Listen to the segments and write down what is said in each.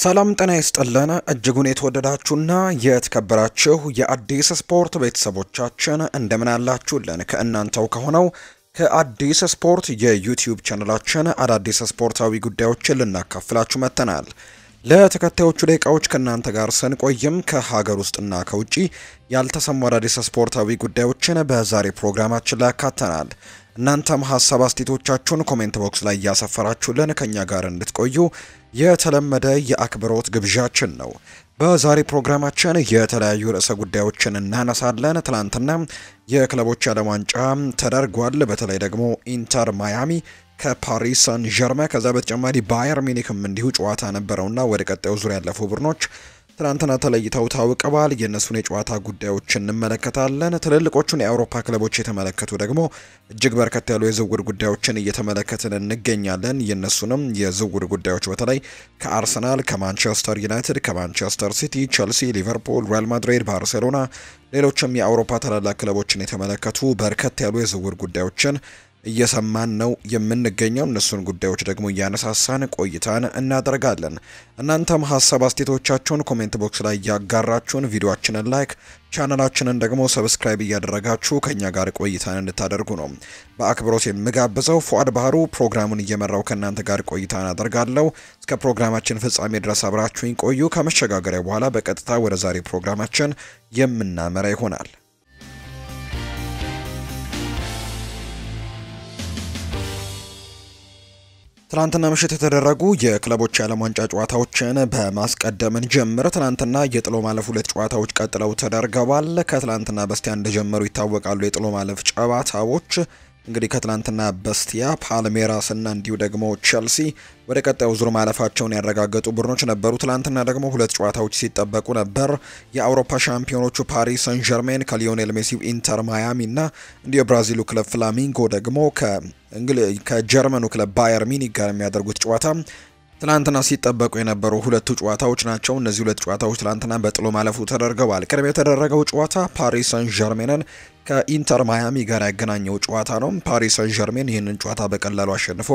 ሰላም ጤና ይስጥልን እጅጉን የተወደዳችሁና የተከበራችሁ የአዲስ ስፖርት ቤተሰቦቻችን እንደምን አላችሁልን? ከእናንተው ከሆነው ከአዲስ ስፖርት የዩቲዩብ ቻናላችን አዳዲስ ስፖርታዊ ጉዳዮችን ልናካፍላችሁ መጥተናል። ለተከታዮቹ ደቂቃዎች ከእናንተ ጋር ስንቆይም ከሀገር ውስጥና ከውጪ ያልተሰሙ አዳዲስ ስፖርታዊ ጉዳዮችን በዛሬ ፕሮግራማችን ላይ ያካተናል። እናንተም ሀሳብ አስተያየቶቻችሁን ኮሜንት ቦክስ ላይ እያሰፈራችሁልን ከኛ ጋር እንድትቆዩ የተለመደ የአክብሮት ግብዣችን ነው። በዛሬ ፕሮግራማችን የተለያዩ ርዕሰ ጉዳዮችን እናነሳለን። ትላንትና የክለቦች ዓለም ዋንጫ ተደርጓል። በተለይ ደግሞ ኢንተር ማያሚ ከፓሪስ ሳን ዠርመን ከዛ በተጨማሪ ባየር ሚኒክም እንዲሁ ጨዋታ ነበረውና ወደ ቀጣዩ ዙር ያለፉ ቡድኖች ትናንትና ተለይተው ታውቀዋል። የእነሱን የጨዋታ ጉዳዮችን እንመለከታለን። ትልልቆቹን የአውሮፓ ክለቦች የተመለከቱ ደግሞ እጅግ በርከት ያሉ የዝውውር ጉዳዮችን እየተመለከትን እንገኛለን። የእነሱንም የዝውውር ጉዳዮች በተለይ ከአርሰናል፣ ከማንቸስተር ዩናይትድ፣ ከማንቸስተር ሲቲ፣ ቸልሲ፣ ሊቨርፑል፣ ሪያል ማድሪድ፣ ባርሴሎና ሌሎችም የአውሮፓ ታላላቅ ክለቦችን የተመለከቱ በርከት ያሉ የዝውውር ጉዳዮችን እየሰማን ነው የምንገኘው። እነሱን ጉዳዮች ደግሞ እያነሳሳን ቆይታን እናደርጋለን። እናንተም ሀሳብ አስተያየቶቻችሁን ኮሜንት ቦክስ ላይ ያጋራችሁን ቪዲዮአችንን ላይክ ቻናላችንን ደግሞ ሰብስክራይብ እያደረጋችሁ ከኛ ጋር ቆይታን እንድታደርጉ ነው በአክብሮት የምጋብዘው። ፉአድ ባህሩ ፕሮግራሙን እየመራው ከእናንተ ጋር ቆይታን አደርጋለሁ። እስከ ፕሮግራማችን ፍጻሜ ድረስ አብራችሁኝ ቆዩ። ከመሸጋገሪያ በኋላ በቀጥታ ወደ ዛሬ ፕሮግራማችን የምናመራ ይሆናል። ትናንትና ምሽት የተደረጉ የክለቦች የዓለም ዋንጫ ጨዋታዎችን በማስቀደምን ጀምር። ትናንትና የጥሎ ማለፍ ሁለት ጨዋታዎች ቀጥለው ተደርገዋል። ከትናንትና በስቲያ እንደጀመሩ ይታወቃሉ። የጥሎ ማለፍ ጨዋታዎች እንግዲህ ከትናንትና በስቲያ ፓልሜራስ እና እንዲሁ ደግሞ ቸልሲ ወደ ቀጣዩ ዙር ማለፋቸውን ያረጋገጡ ቡድኖች ነበሩ። ትናንትና ደግሞ ሁለት ጨዋታዎች ሲጠበቁ ነበር። የአውሮፓ ሻምፒዮኖቹ ፓሪስ ሳን ዠርሜን ከሊዮኔል ሜሲ ኢንተር ማያሚ እና እንዲሁ የብራዚሉ ክለብ ፍላሚንጎ ደግሞ ከጀርመኑ ክለብ ባየር ሚኒክ ጋር የሚያደርጉት ጨዋታ ትናንትና ሲጠበቁ የነበሩ ሁለቱ ጨዋታዎች ናቸው። እነዚህ ሁለት ጨዋታዎች ትናንትና በጥሎ ማለፉ ተደርገዋል። ቅድም የተደረገው ጨዋታ ፓሪስ ሳን ዠርሜንን ከኢንተር ማያሚ ጋር ያገናኘው ጨዋታ ነው። ፓሪስ ሳን ዠርሜን ይህንን ጨዋታ በቀላሉ አሸንፎ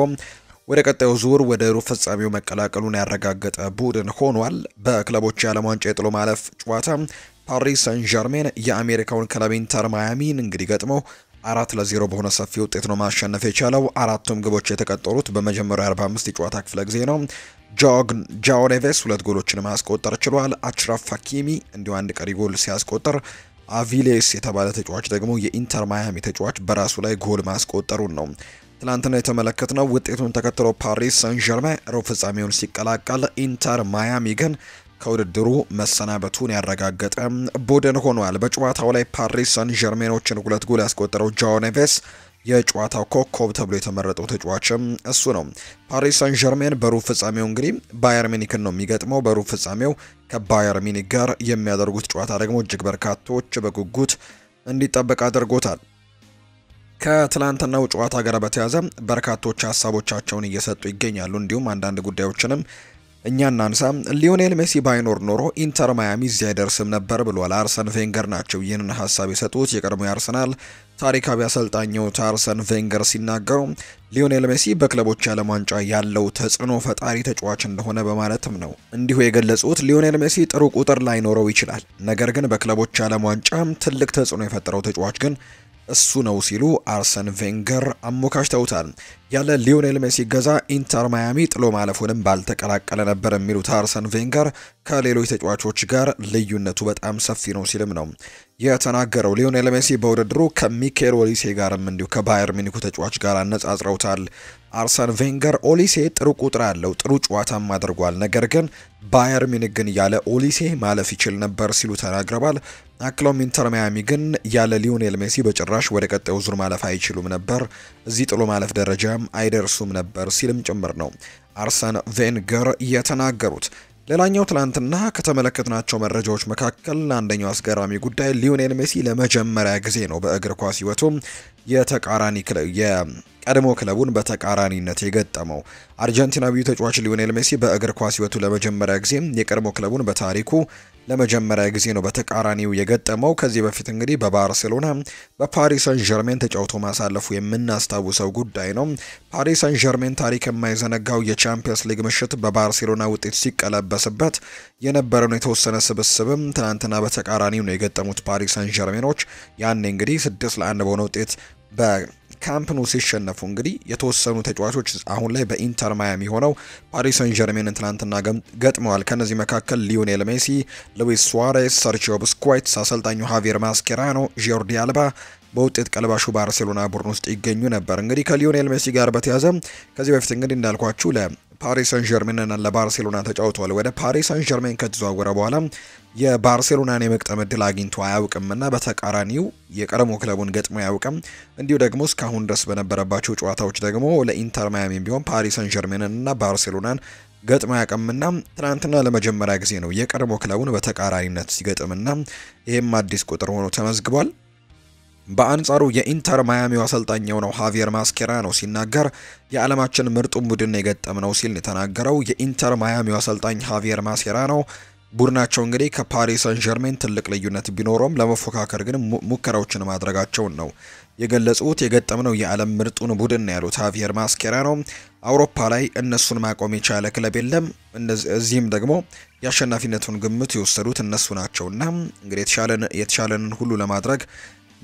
ወደ ቀጣዩ ዙር ወደ ሩብ ፍጻሜው መቀላቀሉን ያረጋገጠ ቡድን ሆኗል። በክለቦች የዓለም ዋንጫ የጥሎ ማለፍ ጨዋታ ፓሪስ ሳን ዠርሜን የአሜሪካውን ክለብ ኢንተር ማያሚን እንግዲህ ገጥመው 4-0 በሆነ ሰፊ ውጤት ነው ማሸነፍ የቻለው። አራቱም ግቦች የተቆጠሩት በመጀመሪያው 45 የጨዋታ ክፍለ ጊዜ ነው። ጃኦ ኔቬስ ሁለት ጎሎችን ማስቆጠር ችሏል። አችራፍ ሀኪሚ እንዲሁ አንድ ቀሪ ጎል ሲያስቆጠር አቪሌስ የተባለ ተጫዋች ደግሞ የኢንተር ማያሚ ተጫዋች በራሱ ላይ ጎል ማስቆጠሩን ነው ትላንትና የተመለከትነው። ውጤቱን ተከትሎ ፓሪስ ሳን ዠርሜን ሩብ ፍጻሜውን ሲቀላቀል፣ ኢንተር ማያሚ ግን ከውድድሩ መሰናበቱን ያረጋገጠ ቡድን ሆኗል። በጨዋታው ላይ ፓሪስ ሳን ዠርሜኖችን ሁለት ጎል ያስቆጠረው ጃኦ ኔቬስ የጨዋታው ኮከብ ተብሎ የተመረጠው ተጫዋችም እሱ ነው። ፓሪስ ሳን ዠርሜን በሩብ ፍጻሜው እንግዲህ ባየር ሚኒክን ነው የሚገጥመው። በሩብ ፍጻሜው ከባየር ሚኒክ ጋር የሚያደርጉት ጨዋታ ደግሞ እጅግ በርካቶች በጉጉት እንዲጠበቅ አድርጎታል። ከትላንትናው ጨዋታ ጋር በተያያዘ በርካቶች ሀሳቦቻቸውን እየሰጡ ይገኛሉ። እንዲሁም አንዳንድ ጉዳዮችንም እኛ እናንሳ። ሊዮኔል ሜሲ ባይኖር ኖሮ ኢንተር ማያሚ እዚህ አይደርስም ነበር ብሏል። አርሰን ቬንገር ናቸው ይህንን ሀሳብ የሰጡት። የቀድሞ የአርሰናል ታሪካዊ አሰልጣኙ አርሰን ቬንገር ሲናገሩ ሊዮኔል ሜሲ በክለቦች የዓለም ዋንጫ ያለው ተጽዕኖ ፈጣሪ ተጫዋች እንደሆነ በማለትም ነው እንዲሁ የገለጹት። ሊዮኔል ሜሲ ጥሩ ቁጥር ላይኖረው ይችላል፣ ነገር ግን በክለቦች የዓለም ዋንጫ ትልቅ ተጽዕኖ የፈጠረው ተጫዋች ግን እሱ ነው ሲሉ አርሰን ቬንገር አሞካሽተውታል። ያለ ሊዮኔል ሜሲ ገዛ ኢንተር ማያሚ ጥሎ ማለፉንም ባልተቀላቀለ ነበር የሚሉት አርሰን ቬንገር ከሌሎች ተጫዋቾች ጋር ልዩነቱ በጣም ሰፊ ነው ሲልም ነው የተናገረው። ሊዮኔል ሜሲ በውድድሩ ከሚኬል ኦሊሴ ጋርም እንዲሁ ከባየር ሚኒኩ ተጫዋች ጋር አነጻጽረውታል። አርሰን ቬንገር ኦሊሴ ጥሩ ቁጥር አለው፣ ጥሩ ጨዋታም አድርጓል፣ ነገር ግን ባየር ሚኒክ ግን ያለ ኦሊሴ ማለፍ ይችል ነበር ሲሉ ተናግረዋል። አክሎም ኢንተር ማያሚ ግን ያለ ሊዮኔል ሜሲ በጭራሽ ወደ ቀጣዩ ዙር ማለፍ አይችሉም ነበር፣ እዚህ ጥሎ ማለፍ ደረጃም አይደርሱም ነበር ሲልም ጭምር ነው አርሰን ቬንገር የተናገሩት። ሌላኛው ትላንትና ከተመለከትናቸው መረጃዎች መካከል አንደኛው አስገራሚ ጉዳይ ሊዮኔል ሜሲ ለመጀመሪያ ጊዜ ነው በእግር ኳስ ሕይወቱ የተቃራኒ ክለብ የቀድሞ ክለቡን በተቃራኒነት የገጠመው። አርጀንቲናዊው ተጫዋች ሊዮኔል ሜሲ በእግር ኳስ ሕይወቱ ለመጀመሪያ ጊዜ የቀድሞ ክለቡን በታሪኩ ለመጀመሪያ ጊዜ ነው በተቃራኒው የገጠመው። ከዚህ በፊት እንግዲህ በባርሴሎና በፓሪስ ሰን ዠርሜን ተጫውቶ ማሳለፉ የምናስታውሰው ጉዳይ ነው። ፓሪስ ሰን ዠርሜን ታሪክ የማይዘነጋው የቻምፒየንስ ሊግ ምሽት በባርሴሎና ውጤት ሲቀለበስበት የነበረውን የተወሰነ ስብስብም ትናንትና በተቃራኒው ነው የገጠሙት ፓሪስ ሰን ዠርሜኖች። ያኔ እንግዲህ 6-1 በሆነ ውጤት በካምፕ ኑ ሲሸነፉ እንግዲህ የተወሰኑ ተጫዋቾች አሁን ላይ በኢንተር ማያሚ ሆነው ፓሪስ ሰን ዠርሜንን ትናንትና ገጥመዋል። ከነዚህ መካከል ሊዮኔል ሜሲ፣ ሉዊስ ሱዋሬስ፣ ሰርጂዮ ቡስኳይትስ፣ አሰልጣኙ ሃቪየር ማስኬራኖ፣ ጆርዲ አልባ በውጤት ቀልባሹ ባርሴሎና ቡድን ውስጥ ይገኙ ነበር። እንግዲህ ከሊዮኔል ሜሲ ጋር በተያዘ ከዚህ በፊት እንግዲህ እንዳልኳችሁ ለፓሪስ ሰን ዠርሜን እና ለባርሴሎና ተጫውተዋል። ወደ ፓሪስ ሰን ዠርሜን ከተዘዋወረ በኋላ የባርሴሎናን የመቅጠም እድል አግኝቶ አያውቅምና በተቃራኒው የቀድሞ ክለቡን ገጥሞ አያውቅም። እንዲሁ ደግሞ እስካሁን ድረስ በነበረባቸው ጨዋታዎች ደግሞ ለኢንተር ማያሚ ቢሆን ፓሪስ ሰን ዠርሜንን እና ባርሴሎናን ገጥሞ ያቀምና ትናንትና ለመጀመሪያ ጊዜ ነው የቀድሞ ክለቡን በተቃራኒነት ሲገጥምና ይሄም አዲስ ቁጥር ሆኖ ተመዝግቧል። በአንጻሩ የኢንተር ማያሚው አሰልጣኝ የሆነው ሃቪየር ማስኬራኖ ሲናገር የዓለማችን ምርጡን ቡድን የገጠምነው ሲል የተናገረው የኢንተር ማያሚው አሰልጣኝ ሃቪየር ማስኬራኖ ቡድናቸው እንግዲህ ከፓሪስ ሰን ዠርሜን ትልቅ ልዩነት ቢኖረውም ለመፎካከር ግን ሙከራዎችን ማድረጋቸውን ነው የገለጹት። የገጠምነው የዓለም ምርጡን ቡድን ነው ያሉት ሃቪየር ማስኬራኖ አውሮፓ ላይ እነሱን ማቆም የቻለ ክለብ የለም፣ እዚህም ደግሞ የአሸናፊነቱን ግምት የወሰዱት እነሱ ናቸውና እንግዲህ የተሻለንን ሁሉ ለማድረግ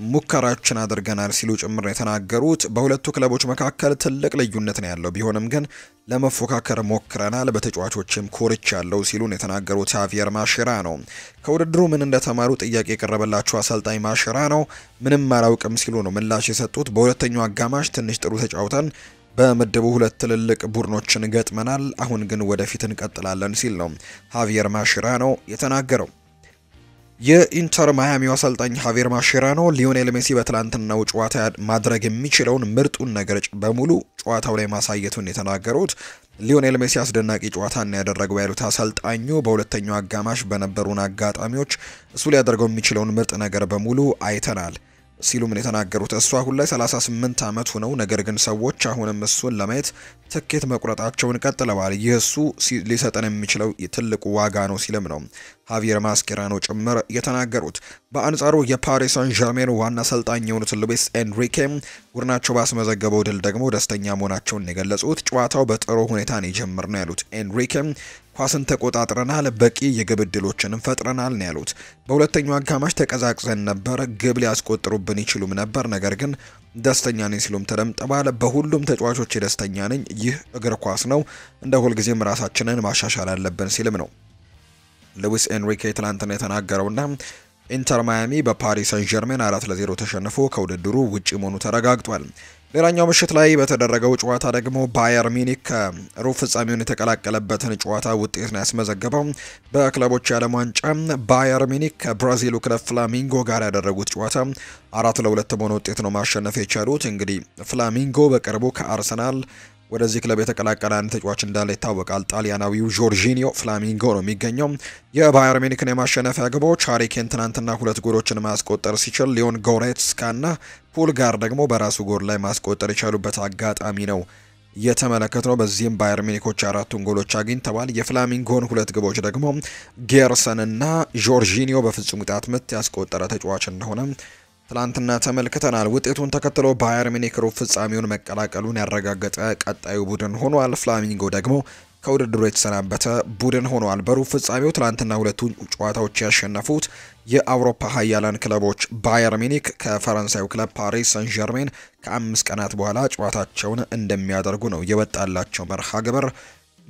ሙከራዎችን አድርገናል ሲሉ ጭምር የተናገሩት። በሁለቱ ክለቦች መካከል ትልቅ ልዩነት ነው ያለው፣ ቢሆንም ግን ለመፎካከር ሞክረናል፣ በተጫዋቾችም ኮርቻ ያለው ሲሉ የተናገሩት ሃቪየር ማስኬራኖ ከውድድሩ ምን እንደተማሩ ጥያቄ የቀረበላቸው አሰልጣኝ ማስኬራኖ ምንም አላውቅም ሲሉ ነው ምላሽ የሰጡት። በሁለተኛው አጋማሽ ትንሽ ጥሩ ተጫውተን በምድቡ ሁለት ትልልቅ ቡድኖችን ገጥመናል፣ አሁን ግን ወደፊት እንቀጥላለን ሲል ነው ሃቪየር ማስኬራኖ የተናገረው። የኢንተር ማያሚው አሰልጣኝ ሃቪየር ማስኬራኖ ሊዮኔል ሜሲ በትላንትናው ጨዋታ ማድረግ የሚችለውን ምርጡን ነገር በሙሉ ጨዋታው ላይ ማሳየቱን የተናገሩት። ሊዮኔል ሜሲ አስደናቂ ጨዋታን ያደረገው ያሉት አሰልጣኙ በሁለተኛው አጋማሽ በነበሩን አጋጣሚዎች እሱ ሊያደርገው የሚችለውን ምርጥ ነገር በሙሉ አይተናል ሲሉ ምን የተናገሩት። እሱ አሁን ላይ 38 ዓመቱ ነው፣ ነገር ግን ሰዎች አሁንም እሱን ለማየት ትኬት መቁረጣቸውን ቀጥለዋል። ይህ እሱ ሊሰጠን የሚችለው ትልቁ ዋጋ ነው ሲልም ነው ሃቪየር ማስኬራኖ ጭምር የተናገሩት። በአንጻሩ የፓሪስ ሰን ዠርሜን ዋና አሰልጣኝ የሆኑት ሉዊስ ኤንሪኬ ቡድናቸው ባስመዘገበው ድል ደግሞ ደስተኛ መሆናቸውን የገለጹት። ጨዋታው በጥሩ ሁኔታ ነው የጀመርነው ያሉት ኤንሪኬ ኳስን ተቆጣጥረናል፣ በቂ የግብ ዕድሎችንም ፈጥረናል ነው ያሉት። በሁለተኛው አጋማሽ ተቀዛቅዘን ነበር፣ ግብ ሊያስቆጥሩብን ይችሉም ነበር፣ ነገር ግን ደስተኛ ነኝ ሲሉም ተደምጠዋል። በሁሉም ተጫዋቾች ደስተኛ ነኝ፣ ይህ እግር ኳስ ነው፣ እንደ ሁልጊዜም ራሳችንን ማሻሻል አለብን ሲልም ነው ሉዊስ ኤንሪኬ ትላንትና የተናገረውና ኢንተር ማያሚ በፓሪስ ሰን ዠርሜን 4-0 ተሸንፎ ከውድድሩ ውጪ መሆኑ ተረጋግጧል። ሌላኛው ምሽት ላይ በተደረገው ጨዋታ ደግሞ ባየር ሚኒክ ከሩብ ፍጻሜውን የተቀላቀለበትን ጨዋታ ውጤት ነው ያስመዘገበው። በክለቦች የዓለም ዋንጫ ባየር ሚኒክ ከብራዚሉ ክለብ ፍላሚንጎ ጋር ያደረጉት ጨዋታ 4-2 በሆነ ውጤት ነው ማሸነፍ የቻሉት። እንግዲህ ፍላሚንጎ በቅርቡ ከአርሰናል ወደዚህ ክለብ የተቀላቀለ አንድ ተጫዋች እንዳለ ይታወቃል። ጣሊያናዊው ጆርጂኒዮ ፍላሚንጎ ነው የሚገኘው። የባየር ሚኒክን የማሸነፊያ ግቦች ሃሪ ኬን ትናንትና 2 ጎሎችን ማስቆጠር ሲችል ሊዮን ጎሬትስካና ፑል ጋር ደግሞ በራሱ ጎል ላይ ማስቆጠር የቻሉበት አጋጣሚ ነው የተመለከትነው። በዚህም ባየር ሚኒኮች 4 ጎሎች አግኝተዋል። የፍላሚንጎን 2 ግቦች ደግሞ ጌርሰንና ጆርጂኒዮ በፍጹም ቅጣት ምት ያስቆጠረ ተጫዋች እንደሆነ ትላንትና ተመልክተናል። ውጤቱን ተከትሎ ባየር ሚኒክ ሩብ ፍጻሜውን መቀላቀሉን ያረጋገጠ ቀጣዩ ቡድን ሆኗል። ፍላሚንጎ ደግሞ ከውድድሩ የተሰናበተ ቡድን ሆኗል። በሩብ ፍጻሜው ትላንትና 2 ጨዋታዎች ያሸነፉት የአውሮፓ ኃያላን ክለቦች ባየር ሚኒክ ከፈረንሳዩ ክለብ ፓሪስ ሰን ዠርሜን ከ5 ቀናት በኋላ ጨዋታቸውን እንደሚያደርጉ ነው የወጣላቸው መርሃ ግብር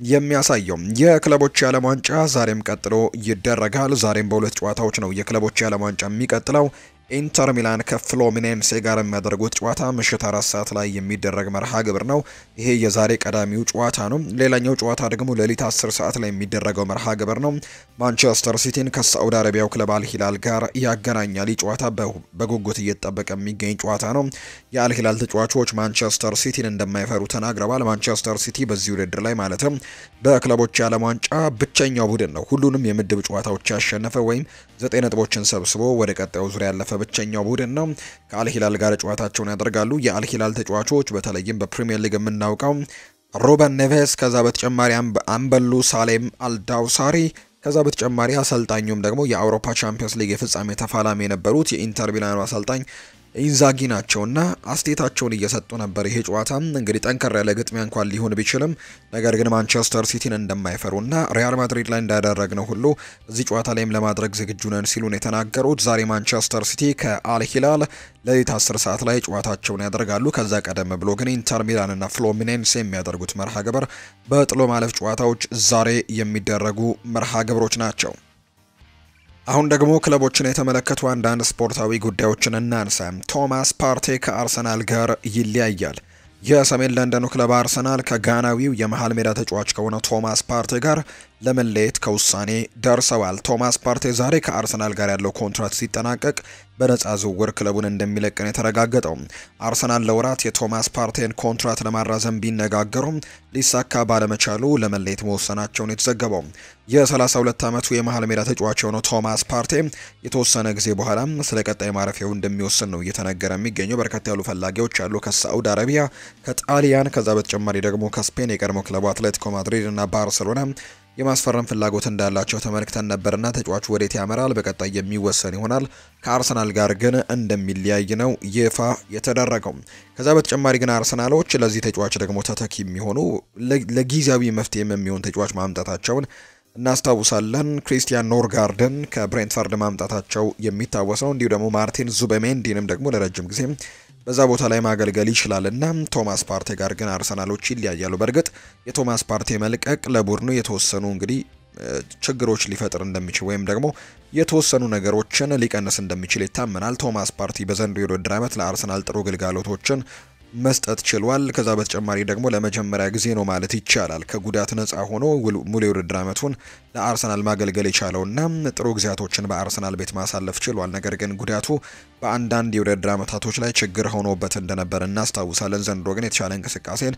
የሚያሳየው። የክለቦች የዓለም ዋንጫ ዛሬም ቀጥሎ ይደረጋል። ዛሬም በ2 ጨዋታዎች ነው የክለቦች የዓለም ዋንጫ የሚቀጥለው። ኢንተር ሚላን ከፍሎሚኔንሴ ጋር የሚያደርጉት ጨዋታ ምሽት 4 ሰዓት ላይ የሚደረግ መርሃ ግብር ነው። ይሄ የዛሬ ቀዳሚው ጨዋታ ነው። ሌላኛው ጨዋታ ደግሞ ሌሊት 10 ሰዓት ላይ የሚደረገው መርሃ ግብር ነው። ማንቸስተር ሲቲን ከሳዑዲ አረቢያው ክለብ አልሂላል ጋር ያገናኛል። ይህ ጨዋታ በጉጉት እየተጠበቀ የሚገኝ ጨዋታ ነው። የአልሂላል ተጫዋቾች ማንቸስተር ሲቲን እንደማይፈሩ ተናግረዋል። ማንቸስተር ሲቲ በዚህ ውድድር ላይ ማለትም በክለቦች የዓለም ዋንጫ ብቸኛው ቡድን ነው ሁሉንም የምድብ ጨዋታዎች ያሸነፈ ወይም 9 ነጥቦችን ሰብስቦ ወደ ቀጣዩ ዙሪያ ያለፈ ብቸኛው ቡድን ነው። ከአልሂላል ጋር ጨዋታቸውን ያደርጋሉ። የአልሂላል ተጫዋቾች በተለይም በፕሪሚየር ሊግ የምናውቀው ሩበን ኔቬስ፣ ከዛ በተጨማሪ አምበሉ ሳሌም አልዳውሳሪ ከዛ በተጨማሪ አሰልጣኙም ደግሞ የአውሮፓ ቻምፒየንስ ሊግ የፍጻሜ ተፋላሚ የነበሩት የኢንተር ሚላኑ አሰልጣኝ ኢንዛጊ ናቸውና አስቴታቸውን እየሰጡ ነበር። ይሄ ጨዋታ እንግዲህ ጠንከር ያለ ግጥሚያ እንኳን ሊሆን ቢችልም ነገር ግን ማንቸስተር ሲቲን እንደማይፈሩና ሪያል ማድሪድ ላይ እንዳደረግነው ሁሉ እዚህ ጨዋታ ላይም ለማድረግ ዝግጁ ነን ሲሉ ነው የተናገሩት። ዛሬ ማንቸስተር ሲቲ ከአል ሂላል ሌሊት 10 ሰዓት ላይ ጨዋታቸውን ያደርጋሉ። ከዛ ቀደም ብሎ ግን ኢንተር ሚላንና ፍሉሚኔንሴ የሚያደርጉት መርሃ ግብር በጥሎ ማለፍ ጨዋታዎች ዛሬ የሚደረጉ መርሃ ግብሮች ናቸው። አሁን ደግሞ ክለቦችን የተመለከቱ አንዳንድ ስፖርታዊ ጉዳዮችን እናንሳ። ቶማስ ፓርቴ ከአርሰናል ጋር ይለያያል። የሰሜን ለንደኑ ክለብ አርሰናል ከጋናዊው የመሃል ሜዳ ተጫዋች ከሆነው ቶማስ ፓርቴ ጋር ለመለየት ከውሳኔ ደርሰዋል። ቶማስ ፓርቴ ዛሬ ከአርሰናል ጋር ያለው ኮንትራክት ሲጠናቀቅ በነፃ ዝውውር ክለቡን እንደሚለቅን የተረጋገጠው አርሰናል ለወራት የቶማስ ፓርቴን ኮንትራክት ለማራዘም ቢነጋገሩም ሊሳካ ባለመቻሉ ለመለየት መወሰናቸውን የተዘገበው የ32 ዓመቱ የመሃል ሜዳ ተጫዋች የሆነው ቶማስ ፓርቴ የተወሰነ ጊዜ በኋላ ስለ ቀጣይ ማረፊያው እንደሚወስን ነው እየተነገረ የሚገኘው። በርከት ያሉ ፈላጊዎች አሉ ከሳዑዲ አረቢያ፣ ከጣሊያን፣ ከዛ በተጨማሪ ደግሞ ከስፔን የቀድሞ ክለቡ አትሌቲኮ ማድሪድ እና ባርሴሎና የማስፈረም ፍላጎት እንዳላቸው ተመልክተን ነበርና ተጫዋቹ ወዴት ያመራል በቀጣይ የሚወሰን ይሆናል። ከአርሰናል ጋር ግን እንደሚለያይ ነው ይፋ የተደረገው። ከዛ በተጨማሪ ግን አርሰናሎች ለዚህ ተጫዋች ደግሞ ተተኪ የሚሆኑ ለጊዜያዊ መፍትሄ የሚሆን ተጫዋች ማምጣታቸውን እናስታውሳለን። ክሪስቲያን ኖርጋርድን ከብሬንትፈርድ ማምጣታቸው የሚታወስ ነው። እንዲሁ ደግሞ ማርቲን ዙቤሜንዲንም ደግሞ ለረጅም ጊዜ በዛ ቦታ ላይ ማገልገል ይችላልና ቶማስ ፓርቴ ጋር ግን አርሰናሎች ይለያያሉ። በእርግጥ የቶማስ ፓርቴ መልቀቅ ለቡድኑ የተወሰኑ እንግዲህ ችግሮች ሊፈጥር እንደሚችል ወይም ደግሞ የተወሰኑ ነገሮችን ሊቀንስ እንደሚችል ይታመናል። ቶማስ ፓርቴ በዘንድሮው የውድድር ዓመት ለአርሰናል ጥሩ ግልጋሎቶችን መስጠት ችሏል። ከዛ በተጨማሪ ደግሞ ለመጀመሪያ ጊዜ ነው ማለት ይቻላል ከጉዳት ነፃ ሆኖ ሙሉ የውድድር ዓመቱን ለአርሰናል ማገልገል የቻለውና ጥሩ ጊዜያቶችን በአርሰናል ቤት ማሳለፍ ችሏል። ነገር ግን ጉዳቱ በአንዳንድ የውድድር ዓመታቶች ላይ ችግር ሆኖበት እንደነበር እናስታውሳለን። ዘንድሮ ግን የተሻለ እንቅስቃሴን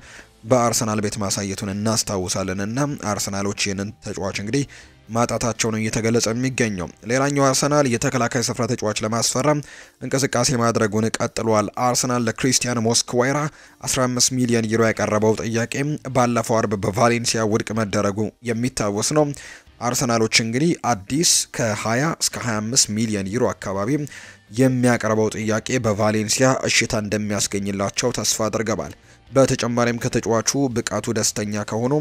በአርሰናል ቤት ማሳየቱን እናስታውሳለን እና አርሰናሎች ይህንን ተጫዋች እንግዲህ ማጣታቸው ነው እየተገለጸ የሚገኘው። ሌላኛው አርሰናል የተከላካይ ስፍራ ተጫዋች ለማስፈረም እንቅስቃሴ ማድረጉን ቀጥሏል። አርሰናል ለክሪስቲያን ሞስኩዌራ 15 ሚሊዮን ዩሮ ያቀረበው ጥያቄ ባለፈው አርብ በቫሌንሲያ ውድቅ መደረጉ የሚታወስ ነው። አርሰናሎች እንግዲህ አዲስ ከ20 እስከ 25 ሚሊዮን ዩሮ አካባቢ የሚያቀርበው ጥያቄ በቫሌንሲያ እሽታ እንደሚያስገኝላቸው ተስፋ አድርገዋል። በተጨማሪም ከተጫዋቹ ብቃቱ ደስተኛ ከሆኑ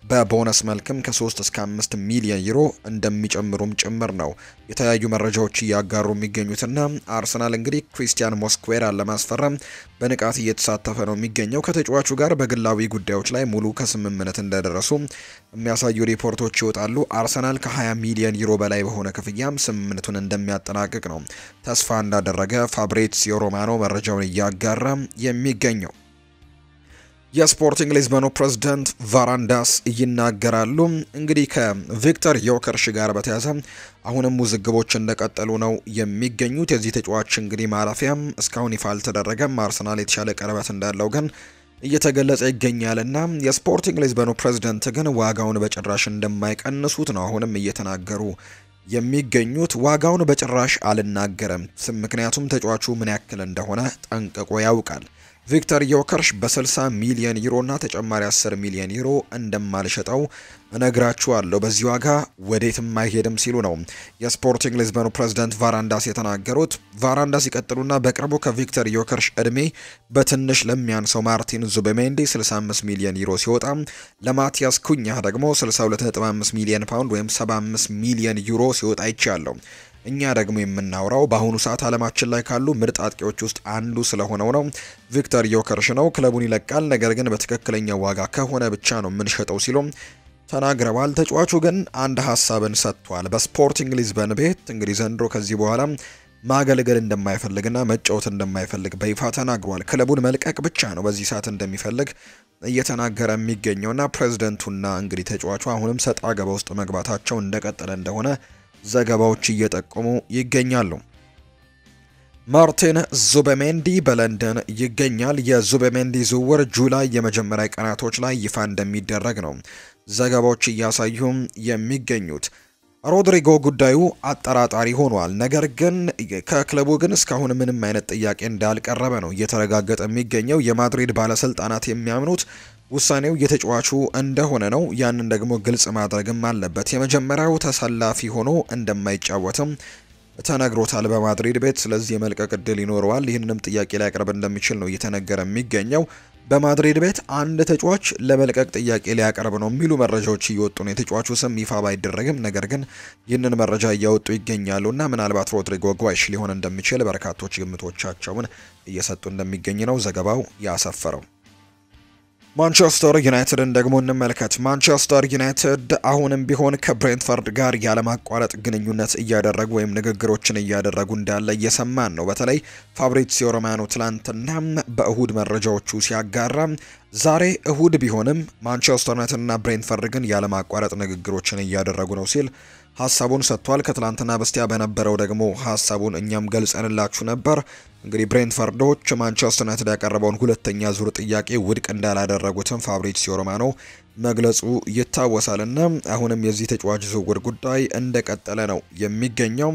በቦነስ መልክም ከ3 እስከ 5 ሚሊዮን ዩሮ እንደሚጨምሩም ጭምር ነው የተለያዩ መረጃዎች እያጋሩ የሚገኙትና አርሰናል እንግዲህ ክሪስቲያን ሞስኩዌራን ለማስፈረም በንቃት እየተሳተፈ ነው የሚገኘው። ከተጫዋቹ ጋር በግላዊ ጉዳዮች ላይ ሙሉ ከስምምነት እንደደረሱ የሚያሳዩ ሪፖርቶች ይወጣሉ። አርሰናል ከ20 ሚሊዮን ዩሮ በላይ በሆነ ክፍያም ስምምነቱን እንደሚያጠናቅቅ ነው ተስፋ እንዳደረገ ፋብሪዚዮ ሮማኖ መረጃውን እያጋራ የሚገኘው። የስፖርቲንግ ሊዝበኑ ፕሬዝዳንት ቫራንዳስ ይናገራሉ። እንግዲህ ከቪክተር ዮከርሽ ጋር በተያያዘ አሁንም ውዝግቦች እንደቀጠሉ ነው የሚገኙት። የዚህ ተጫዋች እንግዲህ ማረፊያም እስካሁን ይፋ አልተደረገም። አርሰናል የተሻለ ቀረበት እንዳለው ግን እየተገለጸ ይገኛልና የስፖርቲንግ ሊዝበኑ ፕሬዝዳንት ግን ዋጋውን በጭራሽ እንደማይቀንሱት ነው አሁንም እየተናገሩ የሚገኙት። ዋጋውን በጭራሽ አልናገረም፣ ምክንያቱም ተጫዋቹ ምን ያክል እንደሆነ ጠንቅቆ ያውቃል። ቪክተር ዮከርሽ በ60 ሚሊዮን ዩሮ እና ተጨማሪ 10 ሚሊዮን ዩሮ እንደማልሸጠው እነግራችኋለሁ፣ በዚህ ዋጋ ወዴትም አይሄድም ሲሉ ነው የስፖርቲንግ ሊዝበኑ ፕሬዝዳንት ቫራንዳስ የተናገሩት። ቫራንዳስ ይቀጥሉና በቅርቡ ከቪክተር ዮከርሽ እድሜ በትንሽ ለሚያንሰው ማርቲን ዙቤሜንዲ 65 ሚሊዮን ዩሮ ሲወጣ ለማቲያስ ኩኛ ደግሞ 62.5 ሚሊዮን ፓውንድ ወይም 75 ሚሊዮን ዩሮ ሲወጣ ይቻላል። እኛ ደግሞ የምናወራው በአሁኑ ሰዓት ዓለማችን ላይ ካሉ ምርጥ አጥቂዎች ውስጥ አንዱ ስለሆነው ነው። ቪክተር ዮከርሽ ነው። ክለቡን ይለቃል፣ ነገር ግን በትክክለኛ ዋጋ ከሆነ ብቻ ነው የምንሸጠው ሲሉ ተናግረዋል። ተጫዋቹ ግን አንድ ሀሳብን ሰጥቷል። በስፖርቲንግ ሊዝበን ቤት እንግዲህ ዘንድሮ ከዚህ በኋላ ማገልገል እንደማይፈልግና መጫወት እንደማይፈልግ በይፋ ተናግሯል። ክለቡን መልቀቅ ብቻ ነው በዚህ ሰዓት እንደሚፈልግ እየተናገረ የሚገኘውና ፕሬዝዳንቱና እንግዲህ ተጫዋቹ አሁንም ሰጣ ገባ ውስጥ መግባታቸው እንደቀጠለ እንደሆነ ዘገባዎች እየጠቆሙ ይገኛሉ። ማርቲን ዙቤሜንዲ በለንደን ይገኛል። የዙቤሜንዲ ዝውውር ጁላይ የመጀመሪያ ቀናቶች ላይ ይፋ እንደሚደረግ ነው ዘገባዎች እያሳዩ የሚገኙት። ሮድሪጎ ጉዳዩ አጠራጣሪ ሆኗል። ነገር ግን ከክለቡ ግን እስካሁን ምንም አይነት ጥያቄ እንዳልቀረበ ነው እየተረጋገጠ የሚገኘው። የማድሪድ ባለስልጣናት የሚያምኑት ውሳኔው የተጫዋቹ እንደሆነ ነው። ያንን ደግሞ ግልጽ ማድረግም አለበት። የመጀመሪያው ተሰላፊ ሆኖ እንደማይጫወትም ተነግሮታል በማድሪድ ቤት። ስለዚህ የመልቀቅ እድል ይኖረዋል። ይህንንም ጥያቄ ላይ ያቀርብ እንደሚችል ነው እየተነገረ የሚገኘው። በማድሪድ ቤት አንድ ተጫዋች ለመልቀቅ ጥያቄ ሊያቀርብ ነው የሚሉ መረጃዎች እየወጡ ነው። የተጫዋቹ ስም ይፋ ባይደረግም ነገር ግን ይህንን መረጃ እያወጡ ይገኛሉና ምናልባት ሮድሪጎ ጓይሽ ሊሆን እንደሚችል በርካቶች ግምቶቻቸውን እየሰጡ እንደሚገኝ ነው ዘገባው ያሰፈረው። ማንቸስተር ዩናይትድን ደግሞ እንመልከት። ማንቸስተር ዩናይትድ አሁንም ቢሆን ከብሬንትፈርድ ጋር ያለማቋረጥ ግንኙነት እያደረጉ ወይም ንግግሮችን እያደረጉ እንዳለ እየሰማን ነው። በተለይ ፋብሪዚዮ ሮማኖ ትላንትና በእሁድ መረጃዎቹ ሲያጋራ ዛሬ እሁድ ቢሆንም ማንቸስተር ዩናይትድና ብሬንትፈርድ ግን ያለማቋረጥ ንግግሮችን እያደረጉ ነው ሲል ሀሳቡን ሰጥቷል። ከትላንትና በስቲያ በነበረው ደግሞ ሀሳቡን እኛም ገልጸንላችሁ ነበር። እንግዲህ ብሬንትፈርዶች ማንቸስተር ዩናይትድ ያቀረበውን ሁለተኛ ዙር ጥያቄ ውድቅ እንዳላደረጉትም ፋብሪዚዮ ሮማኖ መግለጹ ይታወሳልና አሁንም የዚህ ተጫዋች ዝውውር ጉዳይ እንደቀጠለ ነው የሚገኘው።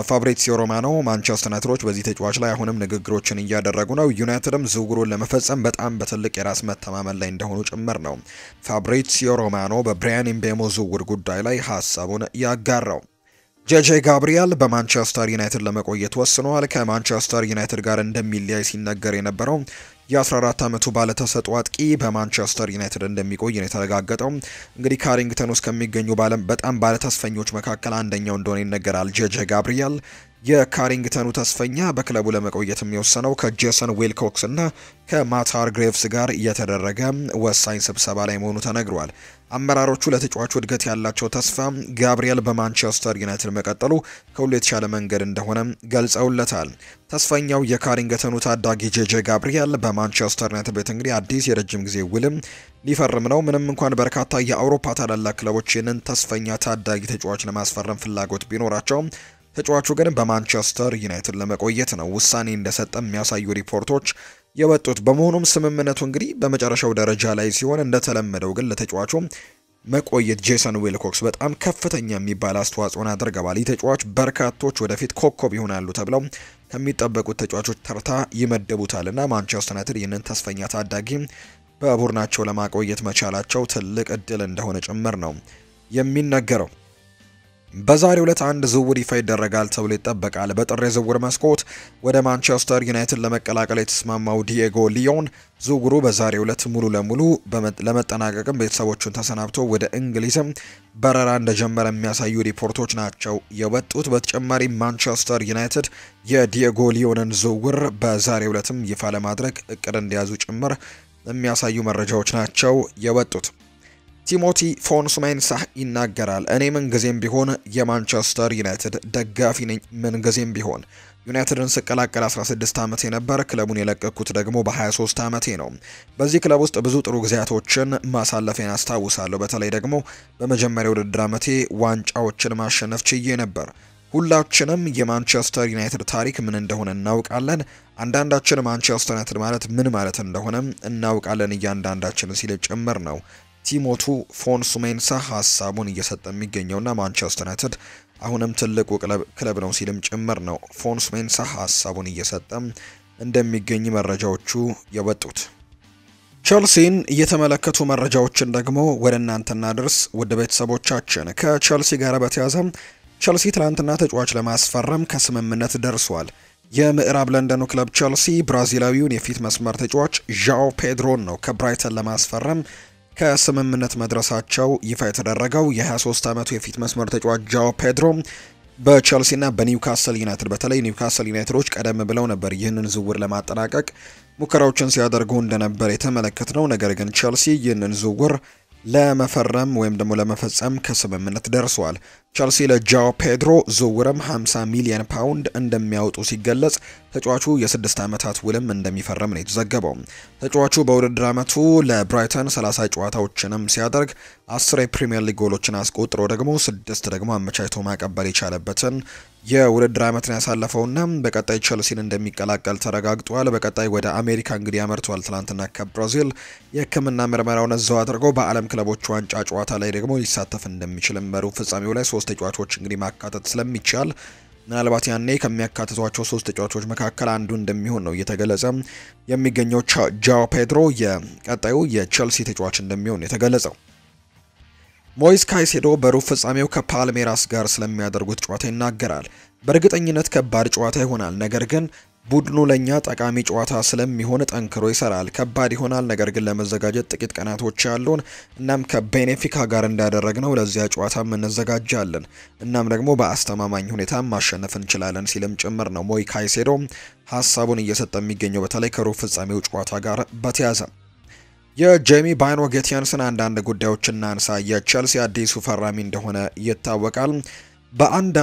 ፋብሪዚዮ ሮማኖ ማንቸስተር ዩናይትዶች በዚህ ተጫዋች ላይ አሁንም ንግግሮችን እያደረጉ ነው። ዩናይትድም ዝውውሩን ለመፈጸም በጣም በትልቅ የራስ መተማመን ላይ እንደሆኑ ጭምር ነው ፋብሪዚዮ ሮማኖ በብራያን ኤምቤሞ ዝውውር ጉዳይ ላይ ሀሳቡን ያጋራው። ጄጄ ጋብሪኤል በማንቸስተር ዩናይትድ ለመቆየት ወስኗል። ከማንቸስተር ዩናይትድ ጋር እንደሚለያይ ሲነገር የነበረው የ14 ዓመቱ ባለተሰጥኦ አጥቂ በማንቸስተር ዩናይትድ እንደሚቆይ ነው የተረጋገጠው። እንግዲህ ካሪንግተን ውስጥ ከሚገኙ በጣም ባለተስፈኞች መካከል አንደኛው እንደሆነ ይነገራል። ጄጄ ጋብሪኤል የካሪንግተኑ ተስፈኛ በክለቡ ለመቆየት የሚወሰነው ከጄሰን ዊልኮክስ እና ከማታር ግሬቭስ ጋር እየተደረገ ወሳኝ ስብሰባ ላይ መሆኑ ተነግሯል። አመራሮቹ ለተጫዋቹ እድገት ያላቸው ተስፋ ጋብሪኤል በማንቸስተር ዩናይትድ መቀጠሉ ከሁሉ የተሻለ መንገድ እንደሆነ ገልጸውለታል። ተስፈኛው የካሪንግተኑ ታዳጊ ጄጄ ጋብሪኤል በማንቸስተር ዩናይትድ ቤት እንግዲህ አዲስ የረጅም ጊዜ ውልም ሊፈርም ነው። ምንም እንኳን በርካታ የአውሮፓ ታላላቅ ክለቦች ይህንን ተስፈኛ ታዳጊ ተጫዋች ለማስፈረም ፍላጎት ቢኖራቸውም ተጫዋቹ ግን በማንቸስተር ዩናይትድ ለመቆየት ነው ውሳኔ እንደሰጠ የሚያሳዩ ሪፖርቶች የወጡት። በመሆኑም ስምምነቱ እንግዲህ በመጨረሻው ደረጃ ላይ ሲሆን እንደተለመደው ግን ለተጫዋቹ መቆየት ጄሰን ዊልኮክስ በጣም ከፍተኛ የሚባል አስተዋጽኦን አድርገዋል። ይህ ተጫዋች በርካቶች ወደፊት ኮከብ ይሆናሉ ተብለው ከሚጠበቁት ተጫዋቾች ተርታ ይመደቡታልና ማንቸስተር ዩናይትድ ይህንን ተስፈኛ ታዳጊ በቡድናቸው ለማቆየት መቻላቸው ትልቅ እድል እንደሆነ ጭምር ነው የሚነገረው። በዛሬው ዕለት አንድ ዝውውር ይፋ ይደረጋል ተብሎ ይጠበቃል። በጥር የዝውውር መስኮት ወደ ማንቸስተር ዩናይትድ ለመቀላቀል የተስማማው ዲየጎ ሊዮን ዝውውሩ በዛሬው ዕለት ሙሉ ለሙሉ ለመጠናቀቅም ቤተሰቦቹን ተሰናብቶ ወደ እንግሊዝም በረራ እንደጀመረ የሚያሳዩ ሪፖርቶች ናቸው የወጡት። በተጨማሪ ማንቸስተር ዩናይትድ የዲየጎ ሊዮንን ዝውውር በዛሬው ዕለትም ይፋ ለማድረግ እቅድ እንደያዙ ጭምር የሚያሳዩ መረጃዎች ናቸው የወጡት። ቲሞቲ ፎንሱሜንሳህ ይናገራል። እኔ ምንጊዜም ቢሆን የማንቸስተር ዩናይትድ ደጋፊ ነኝ። ምንጊዜም ቢሆን ዩናይትድን ስቀላቀል 16 ዓመቴ ነበር። ክለቡን የለቀኩት ደግሞ በ23 ዓመቴ ነው። በዚህ ክለብ ውስጥ ብዙ ጥሩ ጊዜያቶችን ማሳለፌን አስታውሳለሁ። በተለይ ደግሞ በመጀመሪያው ውድድር ዓመቴ ዋንጫዎችን ማሸነፍ ችዬ ነበር። ሁላችንም የማንቸስተር ዩናይትድ ታሪክ ምን እንደሆነ እናውቃለን። አንዳንዳችን ማንቸስተር ዩናይትድ ማለት ምን ማለት እንደሆነ እናውቃለን እያንዳንዳችን ሲል ጭምር ነው ቲሞቱ ፎንሱሜንሳህ ሀሳቡን እየሰጠ የሚገኘውና ማንቸስተር ዩናይትድ አሁንም ትልቁ ክለብ ነው ሲልም ጭምር ነው ፎንሱሜንሳህ ሀሳቡን እየሰጠ እንደሚገኝ መረጃዎቹ የወጡት። ቸልሲን እየተመለከቱ መረጃዎችን ደግሞ ወደ እናንተ እናድርስ ውድ ቤተሰቦቻችን። ከቸልሲ ጋር በተያያዘ ቸልሲ ትላንትና ተጫዋች ለማስፈረም ከስምምነት ደርሷል። የምዕራብ ለንደኑ ክለብ ቸልሲ ብራዚላዊውን የፊት መስመር ተጫዋች ዣኦ ፔድሮን ነው ከብራይተን ለማስፈረም ከስምምነት መድረሳቸው ይፋ የተደረገው። የ23 ዓመቱ የፊት መስመር ተጫዋች ዣኦ ፔድሮ በቸልሲና በኒውካስል ዩናይትድ በተለይ ኒውካስል ዩናይትዶች ቀደም ብለው ነበር ይህንን ዝውውር ለማጠናቀቅ ሙከራዎችን ሲያደርጉ እንደነበር የተመለከትነው። ነገር ግን ቸልሲ ይህንን ዝውውር ለመፈረም ወይም ደግሞ ለመፈጸም ከስምምነት ደርሷል። ቸልሲ ለጃኦ ፔድሮ ዝውውርም 50 ሚሊዮን ፓውንድ እንደሚያወጡ ሲገለጽ ተጫዋቹ የ6 ዓመታት ውልም እንደሚፈረም ነው የተዘገበው። ተጫዋቹ በውድድር ዓመቱ ለብራይተን 30 ጨዋታዎችንም ሲያደርግ 10 የፕሪሚየር ሊግ ጎሎችን አስቆጥሮ ደግሞ 6 ደግሞ አመቻችቶ ማቀበል የቻለበትን የውድድር ዓመትን ያሳለፈውና በቀጣይ ቸልሲን እንደሚቀላቀል ተረጋግጧል። በቀጣይ ወደ አሜሪካ እንግዲህ ያመርቷል። ትላንትና ከብራዚል የሕክምና ምርመራውን እዛው አድርጎ በዓለም ክለቦች ዋንጫ ጨዋታ ላይ ደግሞ ሊሳተፍ እንደሚችል በሩብ ፍጻሜው ላይ 3 ተጫዋቾች እንግዲህ ማካተት ስለሚቻል ምናልባት ያኔ ከሚያካትቷቸው 3 ተጫዋቾች መካከል አንዱ እንደሚሆን ነው እየተገለጸ የሚገኘው። ጃኦ ፔድሮ የቀጣዩ የቼልሲ ተጫዋች እንደሚሆን የተገለጸው። ሞይስ ካይሴዶ በሩብ ፍጻሜው ከፓልሜራስ ጋር ስለሚያደርጉት ጨዋታ ይናገራል። በእርግጠኝነት ከባድ ጨዋታ ይሆናል፣ ነገር ግን ቡድኑ ለኛ ጠቃሚ ጨዋታ ስለሚሆን ጠንክሮ ይሰራል። ከባድ ይሆናል፣ ነገር ግን ለመዘጋጀት ጥቂት ቀናቶች ያሉን። እናም ከቤኔፊካ ጋር እንዳደረግነው ለዚያ ጨዋታም እንዘጋጃለን። እናም ደግሞ በአስተማማኝ ሁኔታ ማሸነፍ እንችላለን ሲልም ጭምር ነው ሞይ ካይሴዶ ሀሳቡን እየሰጠ የሚገኘው በተለይ ከሩብ ፍጻሜው ጨዋታ ጋር በተያያዘ። የጄሚ ባይኖ ጌቲያንስን አንዳንድ ጉዳዮች እናንሳ። የቼልሲ አዲሱ ፈራሚ እንደሆነ ይታወቃል። በአንድ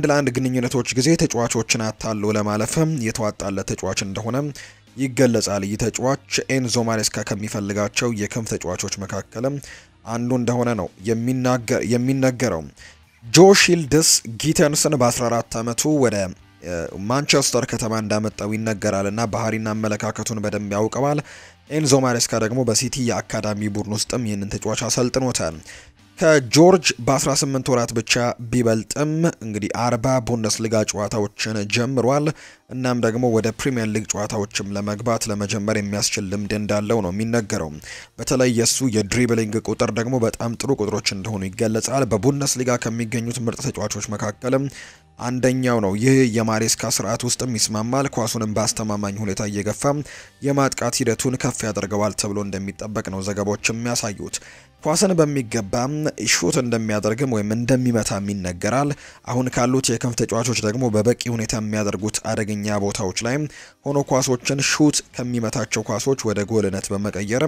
ለአንድ ግንኙነቶች ጊዜ ተጫዋቾችን አታሎ ለማለፍም የተዋጣለት ተጫዋች እንደሆነ ይገለጻል። ይህ ተጫዋች ኤንዞ ማሬስካ ከሚፈልጋቸው የክንፍ ተጫዋቾች መካከልም አንዱ እንደሆነ ነው የሚነገረው። ጆ ሺልድስ ጊተንስን በ14 ዓመቱ ወደ ማንቸስተር ከተማ እንዳመጣው ይነገራል እና ባህሪና አመለካከቱን በደንብ ያውቀዋል። ኤንዞ ማሬስካ ደግሞ በሲቲ የአካዳሚ ቡድን ውስጥም ይህንን ተጫዋች አሰልጥኖታል። ከጆርጅ በ18 ወራት ብቻ ቢበልጥም እንግዲህ 40 ቡንደስሊጋ ጨዋታዎችን ጀምሯል። እናም ደግሞ ወደ ፕሪሚየር ሊግ ጨዋታዎችም ለመግባት ለመጀመር የሚያስችል ልምድ እንዳለው ነው የሚነገረው። በተለይ የሱ የድሪብሊንግ ቁጥር ደግሞ በጣም ጥሩ ቁጥሮች እንደሆኑ ይገለጻል። በቡንደስሊጋ ከሚገኙት ምርጥ ተጫዋቾች መካከልም አንደኛው ነው። ይህ የማሬስካ ስርዓት ውስጥም ይስማማል። ኳሱንም በአስተማማኝ ሁኔታ እየገፋ የማጥቃት ሂደቱን ከፍ ያደርገዋል ተብሎ እንደሚጠበቅ ነው ዘገባዎች የሚያሳዩት። ኳስን በሚገባ ሹት እንደሚያደርግም ወይም እንደሚመታም ይነገራል። አሁን ካሉት የክንፍ ተጫዋቾች ደግሞ በበቂ ሁኔታ የሚያደርጉት አደገኛ ቦታዎች ላይ ሆኖ ኳሶችን ሹት ከሚመታቸው ኳሶች ወደ ጎልነት በመቀየር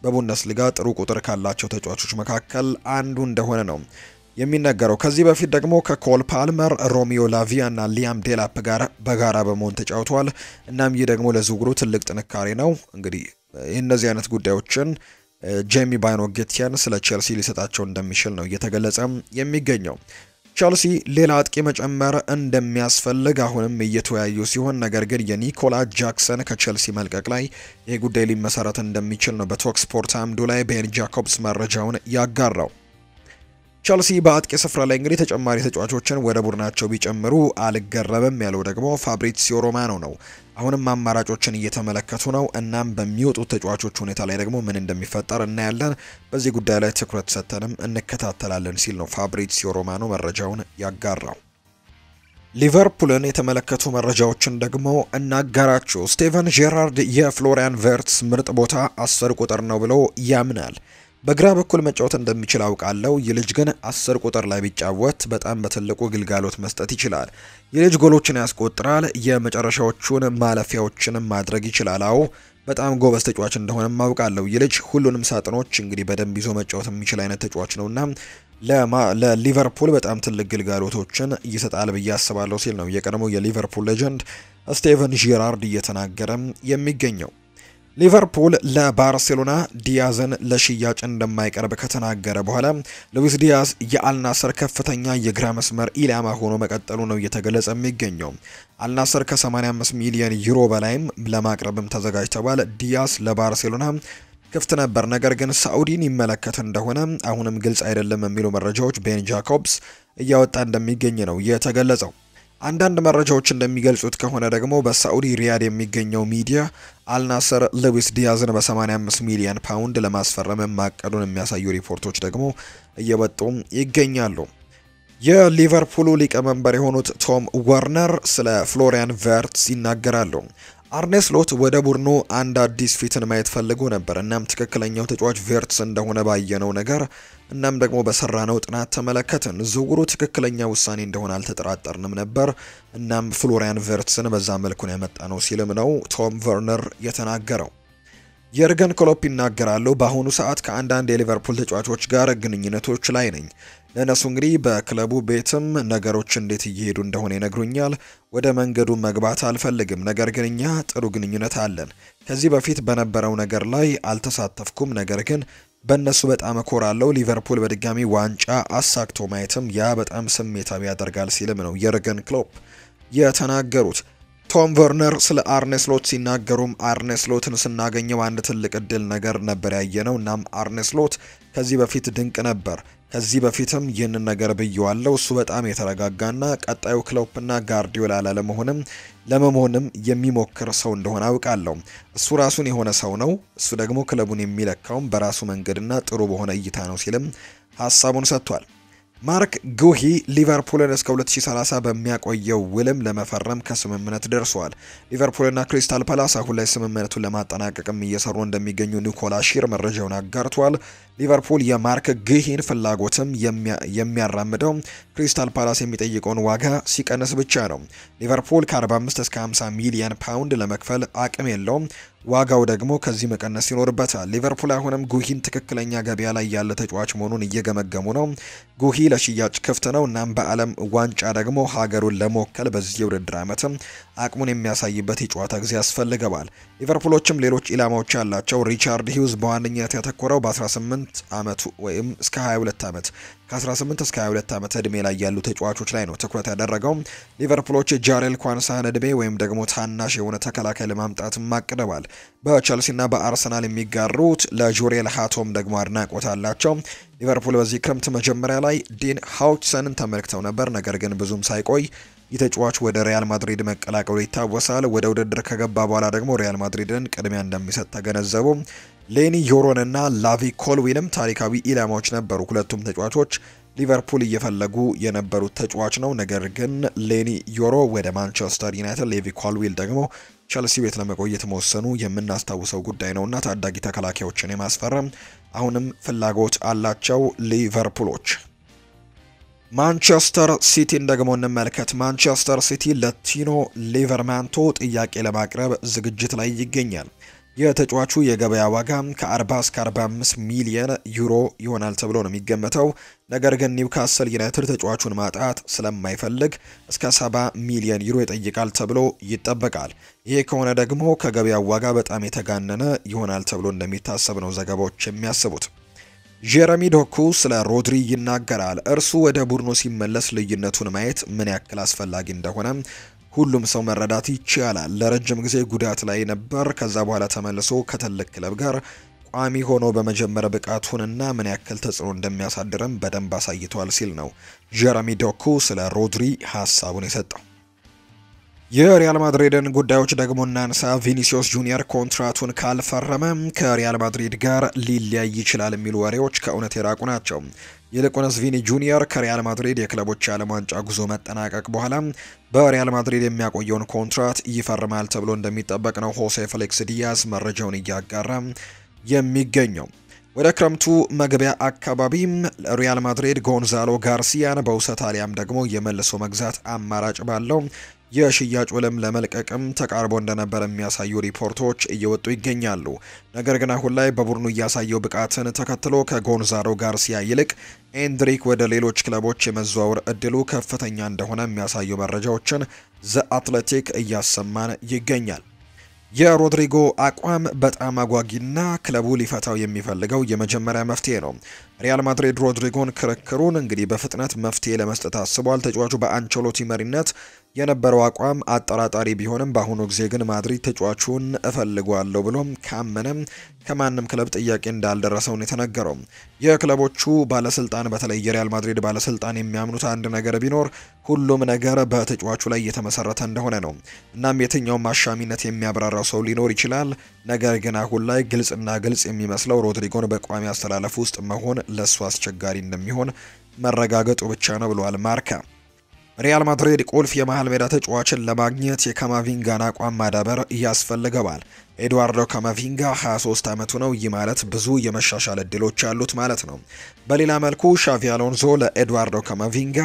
በቡንደስሊጋ ጥሩ ቁጥር ካላቸው ተጫዋቾች መካከል አንዱ እንደሆነ ነው የሚነገረው። ከዚህ በፊት ደግሞ ከኮል ፓልመር፣ ሮሚዮ ላቪያ እና ሊያም ዴላፕ ጋር በጋራ በመሆን ተጫውተዋል። እናም ይህ ደግሞ ለዝውውሩ ትልቅ ጥንካሬ ነው። እንግዲህ እነዚህ አይነት ጉዳዮችን ጄሚ ባይኖ ጌቲያን ስለ ቼልሲ ሊሰጣቸው እንደሚችል ነው እየተገለጸ የሚገኘው። ቼልሲ ሌላ አጥቂ መጨመር እንደሚያስፈልግ አሁንም እየተወያዩ ሲሆን፣ ነገር ግን የኒኮላ ጃክሰን ከቼልሲ መልቀቅ ላይ ይህ ጉዳይ ሊመሰረት እንደሚችል ነው በቶክ ስፖርት አምዱ ላይ ቤን ጃኮብስ መረጃውን ያጋራው። ቼልሲ በአጥቂ ስፍራ ላይ እንግዲህ ተጨማሪ ተጫዋቾችን ወደ ቡድናቸው ቢጨምሩ አልገረምም ያለው ደግሞ ፋብሪዚዮ ሮማኖ ነው። አሁንም አማራጮችን እየተመለከቱ ነው። እናም በሚወጡት ተጫዋቾች ሁኔታ ላይ ደግሞ ምን እንደሚፈጠር እናያለን። በዚህ ጉዳይ ላይ ትኩረት ሰጥተንም እንከታተላለን ሲል ነው ፋብሪዚዮ ሮማኖ መረጃውን ያጋራው። ሊቨርፑልን የተመለከቱ መረጃዎችን ደግሞ እናጋራችሁ። ስቴቨን ጄራርድ የፍሎሪያን ቨርትስ ምርጥ ቦታ 10 ቁጥር ነው ብሎ ያምናል። በግራ በኩል መጫወት እንደሚችል አውቃለሁ። ይህ ልጅ ግን 10 ቁጥር ላይ ቢጫወት በጣም በትልቁ ግልጋሎት መስጠት ይችላል። ይህ ልጅ ጎሎችን ያስቆጥራል፣ የመጨረሻዎቹን ማለፊያዎችንም ማድረግ ይችላል። አዎ በጣም ጎበዝ ተጫዋች እንደሆነም አውቃለሁ። ይህ ልጅ ሁሉንም ሳጥኖች እንግዲህ በደንብ ይዞ መጫወት የሚችል አይነት ተጫዋች ነውና ለሊቨርፑል በጣም ትልቅ ግልጋሎቶችን ይሰጣል ብዬ አስባለሁ ሲል ነው የቀድሞው የሊቨርፑል ሌጀንድ ስቴቨን ጄራርድ እየተናገረ የሚገኘው። ሊቨርፑል ለባርሴሎና ዲያዝን ለሽያጭ እንደማይቀርብ ከተናገረ በኋላ ሉዊስ ዲያዝ የአልናስር ከፍተኛ የግራ መስመር ኢላማ ሆኖ መቀጠሉ ነው እየተገለጸ የሚገኘው። አልናስር ከ85 ሚሊዮን ዩሮ በላይም ለማቅረብም ተዘጋጅተዋል። ዲያዝ ለባርሴሎና ክፍት ነበር፣ ነገር ግን ሳኡዲን ይመለከት እንደሆነ አሁንም ግልጽ አይደለም የሚሉ መረጃዎች ቤን ጃኮብስ እያወጣ እንደሚገኝ ነው የተገለጸው። አንዳንድ መረጃዎች እንደሚገልጹት ከሆነ ደግሞ በሳኡዲ ሪያድ የሚገኘው ሚዲያ አልናስር ሉዊስ ዲያዝን በ85 ሚሊዮን ፓውንድ ለማስፈረም ማቀዱን የሚያሳዩ ሪፖርቶች ደግሞ እየወጡ ይገኛሉ። የሊቨርፑሉ ሊቀመንበር የሆኑት ቶም ወርነር ስለ ፍሎሪያን ቨርትስ ይናገራሉ። አርኔ ስሎት ወደ ቡድኑ አንድ አዲስ ፊትን ማየት ፈልጎ ነበር። እናም ትክክለኛው ተጫዋች ቨርትስ እንደሆነ ባየነው ነገር እናም ደግሞ በሰራነው ጥናት ተመለከትን። ዝውውሩ ትክክለኛ ውሳኔ እንደሆነ አልተጠራጠርንም ነበር። እናም ፍሎሪያን ቨርትስን በዛ መልኩ ነው ያመጣነው ሲልም ነው ቶም ወርነር የተናገረው። የርገን ክሎፕ ይናገራሉ። በአሁኑ ሰዓት ከአንዳንድ የሊቨርፑል ተጫዋቾች ጋር ግንኙነቶች ላይ ነኝ። ለነሱ እንግዲህ በክለቡ ቤትም ነገሮች እንዴት እየሄዱ እንደሆነ ይነግሩኛል። ወደ መንገዱ መግባት አልፈልግም፣ ነገር ግን እኛ ጥሩ ግንኙነት አለን። ከዚህ በፊት በነበረው ነገር ላይ አልተሳተፍኩም፣ ነገር ግን በእነሱ በጣም እኮራለሁ። ሊቨርፑል በድጋሚ ዋንጫ አሳክቶ ማየትም ያ በጣም ስሜታዊ ያደርጋል ሲልም ነው የርገን ክሎፕ የተናገሩት። ቶም ወርነር ስለ አርኔ ስሎት ሲናገሩም አርኔ ስሎትን ስናገኘው አንድ ትልቅ እድል ነገር ነበር ያየነው። እናም አርኔ ስሎት ከዚህ በፊት ድንቅ ነበር። ከዚህ በፊትም ይህንን ነገር ብየዋለሁ። እሱ በጣም የተረጋጋና ቀጣዩ ክሎፕና ጋርዲዮላ ለመሆንም የሚሞክር ሰው እንደሆነ አውቃለሁ። እሱ ራሱን የሆነ ሰው ነው። እሱ ደግሞ ክለቡን የሚለካውም በራሱ መንገድና ጥሩ በሆነ እይታ ነው ሲልም ሀሳቡን ሰጥቷል። ማርክ ጉሂ ሊቨርፑልን እስከ 2030 በሚያቆየው ውልም ለመፈረም ከስምምነት ደርሷል። ሊቨርፑልና ክሪስታል ፓላስ አሁን ላይ ስምምነቱን ለማጠናቀቅም እየሰሩ እንደሚገኙ ኒኮላ ሺር መረጃውን አጋርቷል። ሊቨርፑል የማርክ ጉሂን ፍላጎትም የሚያራምደው ክሪስታል ፓላስ የሚጠይቀውን ዋጋ ሲቀንስ ብቻ ነው። ሊቨርፑል ከ45 እስከ 50 ሚሊዮን ፓውንድ ለመክፈል አቅም የለውም። ዋጋው ደግሞ ከዚህ መቀነስ ይኖርበታል። ሊቨርፑል አሁንም ጉሂን ትክክለኛ ገበያ ላይ ያለ ተጫዋች መሆኑን እየገመገሙ ነው። ጉሂ ለሽያጭ ክፍት ነው። እናም በዓለም ዋንጫ ደግሞ ሀገሩን ለመወከል በዚህ የውድድር ዓመትም አቅሙን የሚያሳይበት የጨዋታ ጊዜ ያስፈልገዋል። ሊቨርፑሎችም ሌሎች ኢላማዎች ያላቸው። ሪቻርድ ሂውዝ በዋነኛነት ያተኮረው በ18 ዓመቱ ወይም እስከ 22 ዓመት ከ18 እስከ 22 ዓመት እድሜ ላይ ያሉ ተጫዋቾች ላይ ነው ትኩረት ያደረገው። ሊቨርፑሎች ጃሬል ኳንሳህን እድሜ ወይም ደግሞ ታናሽ የሆነ ተከላካይ ለማምጣትም አቅደዋል። በቸልሲና በአርሰናል የሚጋሩት ለጆሬል ሃቶም ደግሞ አድናቆት አላቸው። ሊቨርፑል በዚህ ክረምት መጀመሪያ ላይ ዲን ሃውችሰንን ተመልክተው ነበር። ነገር ግን ብዙም ሳይቆይ የተጫዋች ወደ ሪያል ማድሪድ መቀላቀሉ ይታወሳል። ወደ ውድድር ከገባ በኋላ ደግሞ ሪያል ማድሪድን ቅድሚያ እንደሚሰጥ ተገነዘቡ። ሌኒ ዮሮን እና ላቪ ኮልዊልም ታሪካዊ ኢላማዎች ነበሩ። ሁለቱም ተጫዋቾች ሊቨርፑል እየፈለጉ የነበሩት ተጫዋች ነው። ነገር ግን ሌኒ ዮሮ ወደ ማንቸስተር ዩናይትድ፣ ሌቪ ኮልዊል ደግሞ ቸልሲ ቤት ለመቆየት መወሰኑ የምናስታውሰው ጉዳይ ነውና ታዳጊ ተከላካዮችን የማስፈረም አሁንም ፍላጎት አላቸው ሊቨርፑሎች። ማንቸስተር ሲቲን ደግሞ እንመልከት። ማንቸስተር ሲቲ ለቲኖ ሊቨርማንቶ ጥያቄ ለማቅረብ ዝግጅት ላይ ይገኛል። የተጫዋቹ የገበያ ዋጋ ከ40 እስከ 45 ሚሊዮን ዩሮ ይሆናል ተብሎ ነው የሚገመተው። ነገር ግን ኒውካስል ዩናይትድ ተጫዋቹን ማጣት ስለማይፈልግ እስከ 70 ሚሊዮን ዩሮ ይጠይቃል ተብሎ ይጠበቃል። ይሄ ከሆነ ደግሞ ከገበያው ዋጋ በጣም የተጋነነ ይሆናል ተብሎ እንደሚታሰብ ነው ዘገባዎች የሚያስቡት። ጄረሚ ዶኩ ስለ ሮድሪ ይናገራል። እርሱ ወደ ቡድኑ ሲመለስ ልዩነቱን ማየት ምን ያክል አስፈላጊ እንደሆነ ሁሉም ሰው መረዳት ይቻላል። ለረጅም ጊዜ ጉዳት ላይ ነበር። ከዛ በኋላ ተመልሶ ከትልቅ ክለብ ጋር ቋሚ ሆኖ በመጀመር ብቃቱንና ምን ያክል ተጽዕኖ እንደሚያሳድርም በደንብ አሳይቷል ሲል ነው ጄረሚ ዶኩ ስለ ሮድሪ ሀሳቡን የሰጠው። የሪያል ማድሪድን ጉዳዮች ደግሞ እናንሳ። ቪኒሲዮስ ጁኒየር ኮንትራቱን ካልፈረመ ከሪያል ማድሪድ ጋር ሊለያይ ይችላል የሚሉ ወሬዎች ከእውነት የራቁ ናቸው። ይልቁንስ ቪኒ ጁኒየር ከሪያል ማድሪድ የክለቦች የዓለም ዋንጫ ጉዞ መጠናቀቅ በኋላ በሪያል ማድሪድ የሚያቆየውን ኮንትራት ይፈርማል ተብሎ እንደሚጠበቅ ነው ሆሴ ፌሊክስ ዲያዝ መረጃውን እያጋራ የሚገኘው። ወደ ክረምቱ መግቢያ አካባቢም ሪያል ማድሪድ ጎንዛሎ ጋርሲያን በውሰት አሊያም ደግሞ የመልሶ መግዛት አማራጭ ባለው የሽያጭ ውልም ለመልቀቅም ተቃርቦ እንደነበር የሚያሳዩ ሪፖርቶች እየወጡ ይገኛሉ። ነገር ግን አሁን ላይ በቡድኑ እያሳየው ብቃትን ተከትሎ ከጎንዛሎ ጋርሲያ ይልቅ ኤንድሪክ ወደ ሌሎች ክለቦች የመዘዋወር እድሉ ከፍተኛ እንደሆነ የሚያሳዩ መረጃዎችን ዘ አትሌቲክ እያሰማን ይገኛል። የሮድሪጎ አቋም በጣም አጓጊና ክለቡ ሊፈታው የሚፈልገው የመጀመሪያ መፍትሄ ነው። ሪያል ማድሪድ ሮድሪጎን ክርክሩን እንግዲህ በፍጥነት መፍትሄ ለመስጠት አስቧል። ተጫዋቹ በአንቸሎቲ መሪነት የነበረው አቋም አጠራጣሪ ቢሆንም በአሁኑ ጊዜ ግን ማድሪድ ተጫዋቹን እፈልጓለሁ ብሎም ካመነም ከማንም ክለብ ጥያቄ እንዳልደረሰው ነው የተነገረው። የክለቦቹ ባለስልጣን በተለይ የሪያል ማድሪድ ባለስልጣን የሚያምኑት አንድ ነገር ቢኖር ሁሉም ነገር በተጫዋቹ ላይ የተመሰረተ እንደሆነ ነው። እናም የትኛውም አሻሚነት የሚያብራራው ሰው ሊኖር ይችላል። ነገር ግን አሁን ላይ ግልጽ የሚመስለው ሮድሪጎን በቋሚ አስተላለፍ ውስጥ መሆን ለሱ አስቸጋሪ እንደሚሆን መረጋገጡ ብቻ ነው ብሏል ማርካ። ሪያል ማድሪድ ቁልፍ የመሃል ሜዳ ተጫዋችን ለማግኘት የካማቪንጋን አቋም ማዳበር ያስፈልገዋል። ኤድዋርዶ ካማቪንጋ 23 ዓመቱ ነው። ይህ ማለት ብዙ የመሻሻል እድሎች ያሉት ማለት ነው። በሌላ መልኩ ሻቪ አሎንዞ ለኤድዋርዶ ካማቪንጋ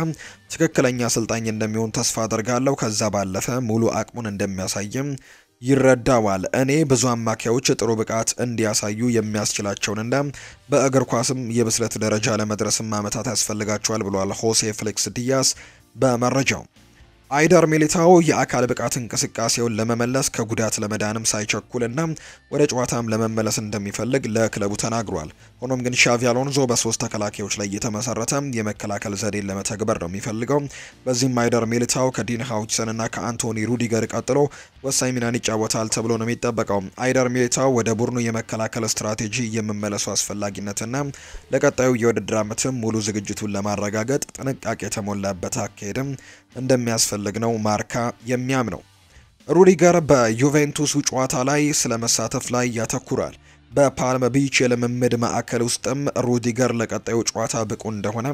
ትክክለኛ አሰልጣኝ እንደሚሆን ተስፋ አደርጋለሁ። ከዛ ባለፈ ሙሉ አቅሙን እንደሚያሳይም ይረዳዋል። እኔ ብዙ አማካዮች ጥሩ ብቃት እንዲያሳዩ የሚያስችላቸውንና በእግር ኳስም የብስለት ደረጃ ለመድረስም ዓመታት ያስፈልጋቸዋል ብሏል ሆሴ ፌሊክስ ዲያስ በመረጃው። አይደር ሚሊታው የአካል ብቃት እንቅስቃሴውን ለመመለስ ከጉዳት ለመዳንም ሳይቸኩልና ወደ ጨዋታም ለመመለስ እንደሚፈልግ ለክለቡ ተናግሯል። ሆኖም ግን ሻቪ አሎንዞ በሶስት ተከላካዮች ላይ የተመሰረተ የመከላከል ዘዴን ለመተግበር ነው የሚፈልገው። በዚህም አይደር ሚሊታው ከዲን ሃውችሰን እና ከአንቶኒ ሩዲገር ቀጥሎ ወሳኝ ሚናን ይጫወታል ተብሎ ነው የሚጠበቀው። አይደር ሚሊታው ወደ ቡድኑ የመከላከል ስትራቴጂ የመመለሱ አስፈላጊነትና ለቀጣዩ የውድድር ዓመትም ሙሉ ዝግጅቱን ለማረጋገጥ ጥንቃቄ የተሞላበት አካሄድም እንደሚያስፈልግ ነው ማርካ የሚያምነው። ሩዲገር በዩቬንቱሱ ጨዋታ ላይ ስለመሳተፍ ላይ ያተኩራል። በፓልም ቢች የልምምድ ማዕከል ውስጥም ሩዲገር ለቀጣዩ ጨዋታ ብቁ እንደሆነ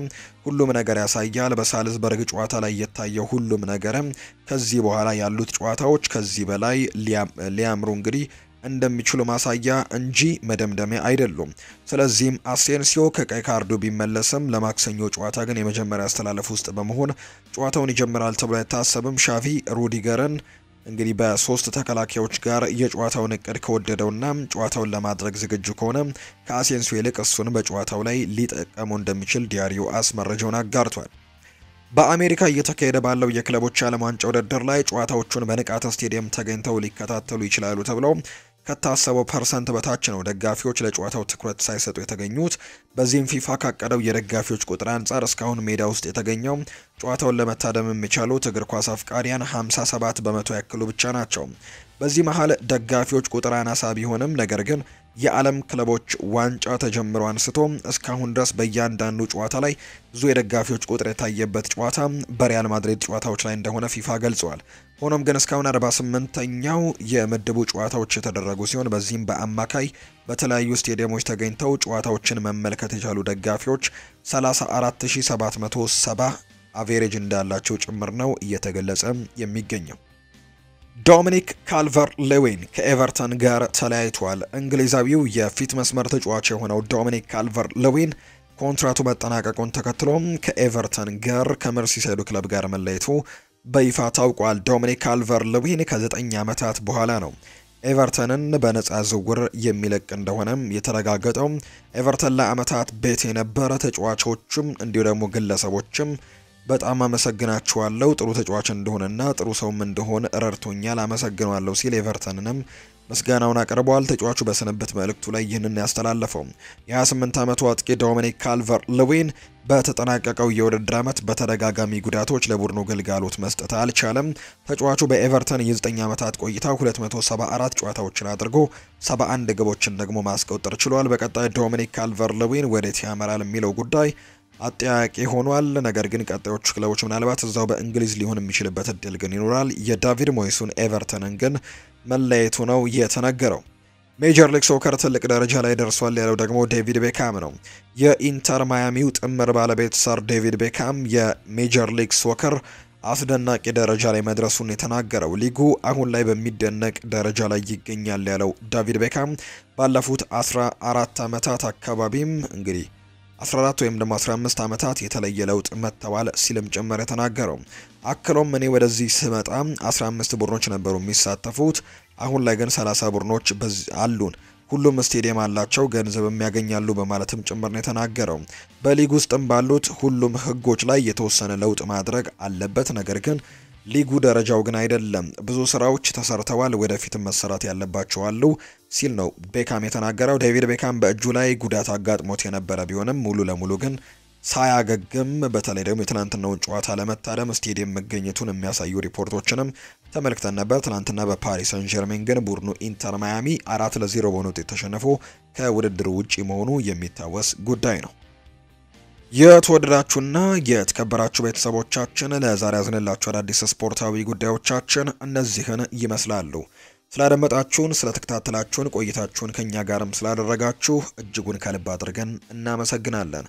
ሁሉም ነገር ያሳያል። በሳልዝበርግ ጨዋታ ላይ የታየው ሁሉም ነገር ከዚህ በኋላ ያሉት ጨዋታዎች ከዚህ በላይ ሊያምሩ እንግዲህ እንደሚችሉ ማሳያ እንጂ መደምደሚያ አይደሉም። ስለዚህም አሴንሲዮ ከቀይ ካርዱ ቢመለስም ለማክሰኞ ጨዋታ ግን የመጀመሪያ አስተላለፍ ውስጥ በመሆን ጨዋታውን ይጀምራል ተብሎ አይታሰብም። ሻቪ ሩዲገርን እንግዲህ በሶስት ተከላካዮች ጋር የጨዋታውን እቅድ ከወደደውና ጨዋታውን ለማድረግ ዝግጁ ከሆነ ከአሴንሲዮ ይልቅ እሱን በጨዋታው ላይ ሊጠቀሙ እንደሚችል ዲያሪዮ አስ መረጃውን አጋርቷል። በአሜሪካ እየተካሄደ ባለው የክለቦች ዓለም ዋንጫ ውድድር ላይ ጨዋታዎቹን በንቃት ስቴዲየም ተገኝተው ሊከታተሉ ይችላሉ ተብለው ከታሰበው ፐርሰንት በታች ነው ደጋፊዎች ለጨዋታው ትኩረት ሳይሰጡ የተገኙት። በዚህም ፊፋ ካቀደው የደጋፊዎች ቁጥር አንጻር እስካሁን ሜዳ ውስጥ የተገኘው ጨዋታውን ለመታደም የሚቻሉት እግር ኳስ አፍቃሪያን 57 በመቶ ያክሉ ብቻ ናቸው። በዚህ መሃል ደጋፊዎች ቁጥር አናሳ ቢሆንም ነገር ግን የዓለም ክለቦች ዋንጫ ተጀምሮ አንስቶ እስካሁን ድረስ በእያንዳንዱ ጨዋታ ላይ ብዙ የደጋፊዎች ቁጥር የታየበት ጨዋታ በሪያል ማድሪድ ጨዋታዎች ላይ እንደሆነ ፊፋ ገልጿል። ሆኖም ግን እስካሁን 48ኛው የምድቡ ጨዋታዎች የተደረጉ ሲሆን በዚህም በአማካይ በተለያዩ ስቴዲየሞች ተገኝተው ጨዋታዎችን መመልከት የቻሉ ደጋፊዎች 34770 አቬሬጅ እንዳላቸው ጭምር ነው እየተገለጸ የሚገኘው። ዶሚኒክ ካልቨር ሌዊን ከኤቨርተን ጋር ተለያይቷል። እንግሊዛዊው የፊት መስመር ተጫዋች የሆነው ዶሚኒክ ካልቨር ሌዊን ኮንትራቱ መጠናቀቁን ተከትሎ ከኤቨርተን ጋር ከመርሲሳይዱ ክለብ ጋር መለየቱ በይፋ ታውቋል። ዶሚኒክ ካልቨር ሌዊን ከ9 ዓመታት በኋላ ነው ኤቨርተንን በነፃ ዝውውር የሚለቅ እንደሆነም የተረጋገጠው። ኤቨርተን ለዓመታት ቤት የነበረ ተጫዋቾችም እንዲሁ ደግሞ ግለሰቦችም በጣም አመሰግናችኋለሁ፣ ጥሩ ተጫዋች እንደሆነና ጥሩ ሰውም እንደሆነ ረድቶኛል፣ አመሰግናለሁ ሲል ኤቨርተንንም ምስጋናውን አቅርበዋል። ተጫዋቹ በስንብት መልእክቱ ላይ ይህንን ያስተላለፈው የ28 ዓመቱ አጥቂ ዶሚኒክ ካልቨር ሌዊን በተጠናቀቀው የውድድር ዓመት በተደጋጋሚ ጉዳቶች ለቡድኑ ግልጋሎት መስጠት አልቻለም። ተጫዋቹ በኤቨርተን የ9 ዓመታት ቆይታ 274 ጨዋታዎችን አድርጎ 71 ግቦችን ደግሞ ማስቆጠር ችሏል። በቀጣይ ዶሚኒክ ካልቨር ሌዊን ወዴት ያመራል የሚለው ጉዳይ አጠያቂ ሆኗል። ነገር ግን ቀጣዮቹ ክለቦች ምናልባት እዛው በእንግሊዝ ሊሆን የሚችልበት እድል ግን ይኖራል። የዳቪድ ሞይሱን ኤቨርተንን ግን መለየቱ ነው የተነገረው። ሜጀር ሊግ ሶከር ትልቅ ደረጃ ላይ ደርሷል ያለው ደግሞ ዴቪድ ቤካም ነው። የኢንተር ማያሚው ጥምር ባለቤት ሰር ዴቪድ ቤካም የሜጀር ሊግ ሶከር አስደናቂ ደረጃ ላይ መድረሱን የተናገረው ሊጉ አሁን ላይ በሚደነቅ ደረጃ ላይ ይገኛል ያለው ዴቪድ ቤካም ባለፉት 14 ዓመታት አካባቢም እንግዲህ 14 ወይም ደግሞ 15 ዓመታት የተለየ ለውጥ መጥተዋል ሲልም ጭምር የተናገረው። አክሎም እኔ ወደዚህ ስመጣ 15 ቡድኖች ነበሩ የሚሳተፉት፣ አሁን ላይ ግን 30 ቡድኖች አሉን፣ ሁሉም ስቴዲየም አላቸው፣ ገንዘብም ያገኛሉ በማለትም ጭምር ነው የተናገረው። በሊግ ውስጥም ባሉት ሁሉም ህጎች ላይ የተወሰነ ለውጥ ማድረግ አለበት፣ ነገር ግን ሊጉ ደረጃው ግን አይደለም፣ ብዙ ስራዎች ተሰርተዋል፣ ወደፊትም መሰራት ያለባቸው አሉ ሲል ነው ቤካም የተናገረው። ዴቪድ ቤካም በእጁ ላይ ጉዳት አጋጥሞት የነበረ ቢሆንም ሙሉ ለሙሉ ግን ሳያገግም በተለይ ደግሞ የትናንትናውን ጨዋታ ለመታደም ስቴዲየም መገኘቱን የሚያሳዩ ሪፖርቶችንም ተመልክተን ነበር። ትናንትና በፓሪስ ሰን ዠርሜን ግን ቡድኑ ኢንተር ማያሚ 4-0 በሆነ ውጤት ተሸንፎ ከውድድሩ ውጪ መሆኑ የሚታወስ ጉዳይ ነው። የተወደዳችሁና የተከበራችሁ ቤተሰቦቻችን ለዛሬ ያዝንላችሁ አዳዲስ ስፖርታዊ ጉዳዮቻችን እነዚህን ይመስላሉ። ስላደመጣችሁን፣ ስለተከታተላችሁን፣ ቆይታችሁን ከኛ ጋርም ስላደረጋችሁ እጅጉን ከልብ አድርገን እናመሰግናለን።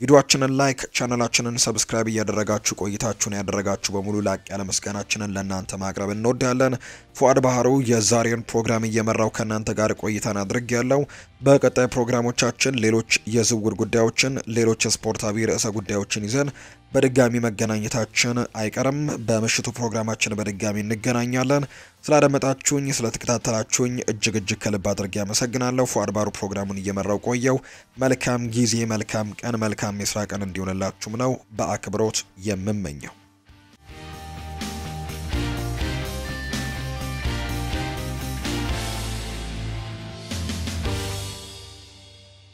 ቪዲዮአችንን ላይክ፣ ቻናላችንን ሰብስክራይብ እያደረጋችሁ ቆይታችሁን ያደረጋችሁ በሙሉ ላቅ ያለ ምስጋናችንን ለእናንተ ማቅረብ እንወዳለን። ፉአድ ባህሩ የዛሬን ፕሮግራም እየመራው ከእናንተ ጋር ቆይታን አድርጌያለሁ። በቀጣይ ፕሮግራሞቻችን ሌሎች የዝውውር ጉዳዮችን፣ ሌሎች ስፖርታዊ ርዕሰ ጉዳዮችን ይዘን በድጋሚ መገናኘታችን አይቀርም። በምሽቱ ፕሮግራማችን በድጋሚ እንገናኛለን። ስላደመጣችሁኝ፣ ስለተከታተላችሁኝ እጅግ ከልብ አድርጌ አመሰግናለሁ። ፉአድ ባህሩ ፕሮግራሙን እየመራው ቆየው። መልካም ጊዜ፣ መልካም ቀን፣ መልካም የስራ ቀን እንዲሆንላችሁም ነው በአክብሮት የምመኘው።